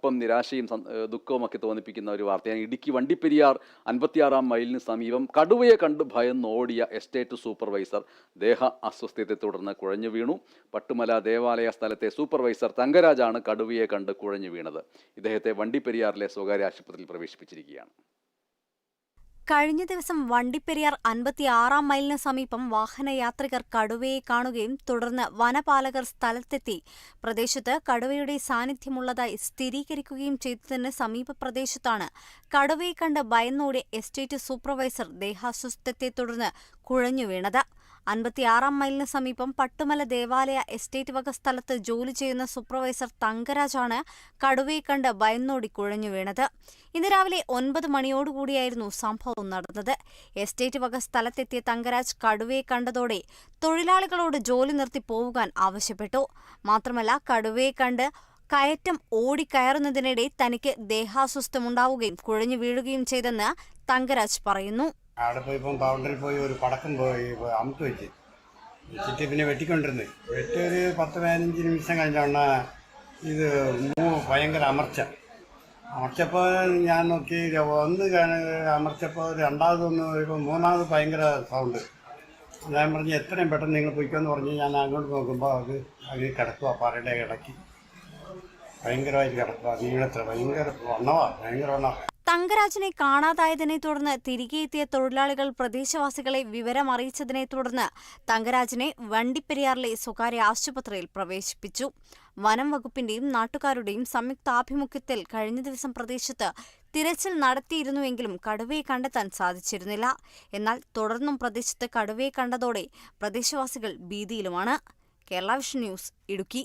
ഒപ്പം നിരാശയും ദുഃഖവുമൊക്കെ തോന്നിപ്പിക്കുന്ന ഒരു വാർത്തയാണ്. ഇടുക്കി വണ്ടിപ്പെരിയാർ 56-ാം മൈലിന് സമീപം കടുവയെ കണ്ട് ഭയന്നോടിയ എസ്റ്റേറ്റ് സൂപ്പർവൈസർ ദേഹ അസ്വസ്ഥതയെ തുടർന്ന് കുഴഞ്ഞു വീണു. പട്ടുമല ദേവാലയ സ്ഥലത്തെ സൂപ്പർവൈസർ തങ്കരാജാണ് കടുവയെ കണ്ട് കുഴഞ്ഞു വീണത്. ഇദ്ദേഹത്തെ വണ്ടിപ്പെരിയാറിലെ സ്വകാര്യ ആശുപത്രിയിൽ പ്രവേശിപ്പിച്ചിരിക്കുകയാണ്. കഴിഞ്ഞ ദിവസം വണ്ടിപ്പെരിയാർ 56-ാം മൈലിന് സമീപം വാഹനയാത്രികർ കടുവയെ കാണുകയും തുടർന്ന് വനപാലകർ സ്ഥലത്തെത്തി പ്രദേശത്ത് കടുവയുടെ സാന്നിധ്യമുള്ളതായി സ്ഥിരീകരിക്കുകയും ചെയ്തതിന് സമീപ പ്രദേശത്താണ് കടുവയെ കണ്ട് ഭയന്നോടിയ എസ്റ്റേറ്റ് സൂപ്പർവൈസർ ദേഹാസ്വസ്ഥതയെ തുടർന്ന് കുഴഞ്ഞു വീണത്. 56-ാം മൈലിന് സമീപം പട്ടുമല ദേവാലയ എസ്റ്റേറ്റ് വക സ്ഥലത്ത് ജോലി ചെയ്യുന്ന സൂപ്പർവൈസർ തങ്കരാജാണ് കടുവയെ കണ്ട് ഭയന്നോടി കുഴഞ്ഞു വീണത്. ഇന്ന് രാവിലെ 9 മണിയോടുകൂടിയായിരുന്നു സംഭവം നടന്നത്. എസ്റ്റേറ്റ് വക സ്ഥലത്തെത്തിയ തങ്കരാജ് കടുവയെ കണ്ടതോടെ തൊഴിലാളികളോട് ജോലി നിർത്തി പോകാൻ ആവശ്യപ്പെട്ടു. മാത്രമല്ല കടുവയെ കണ്ട് കയറ്റം ഓടിക്കയറുന്നതിനിടെ തനിക്ക് ദേഹാസ്വസ്ഥമുണ്ടാവുകയും കുഴഞ്ഞു വീഴുകയും ചെയ്തെന്ന് തങ്കരാജ് പറയുന്നു. അവിടെ പോയി ഇപ്പം ബൗണ്ടറിൽ പോയി ഒരു പടക്കം പോയി അമുത്ത് വെച്ചിട്ട് പിന്നെ വെട്ടിക്കൊണ്ടിരുന്നു. വെട്ടി ഒരു 10-15 നിമിഷം കഴിഞ്ഞോണ്ട ഇത് ഭയങ്കര അമർച്ചപ്പോൾ ഞാൻ നോക്കി ഒന്ന് അമർച്ചപ്പോൾ രണ്ടാമതൊന്ന് ഇപ്പോൾ മൂന്നാമത് ഭയങ്കര സൗണ്ട്. ഞാൻ പറഞ്ഞ് എത്രയും പെട്ടെന്ന് നിങ്ങൾ പോയിക്കോന്ന് പറഞ്ഞ് ഞാൻ അങ്ങോട്ട് നോക്കുമ്പോൾ അത് കിടക്കുക, പാറയുടെ ഇടയ്ക്ക് ഭയങ്കരമായിട്ട് കിടക്കുക. നീളത്തിൽ ഭയങ്കര വണ്ണമാണ്. തങ്കരാജിനെ കാണാതായതിനെ തുടർന്ന് തിരികെ എത്തിയ തൊഴിലാളികൾ പ്രദേശവാസികളെ വിവരമറിയിച്ചതിനെ തുടർന്ന് തങ്കരാജിനെ വണ്ടിപ്പെരിയാറിലെ സ്വകാര്യ ആശുപത്രിയിൽ പ്രവേശിപ്പിച്ചു. വനം വകുപ്പിന്റെയും നാട്ടുകാരുടെയും സംയുക്താഭിമുഖ്യത്തിൽ കഴിഞ്ഞ ദിവസം പ്രദേശത്ത് തിരച്ചിൽ നടത്തിയിരുന്നുവെങ്കിലും കടുവയെ കണ്ടെത്താൻ സാധിച്ചിരുന്നില്ല. എന്നാൽ തുടർന്നും പ്രദേശത്ത് കടുവയെ കണ്ടതോടെ പ്രദേശവാസികൾ ഭീതിയിലുമാണ്. Kerala vision news, Idukki.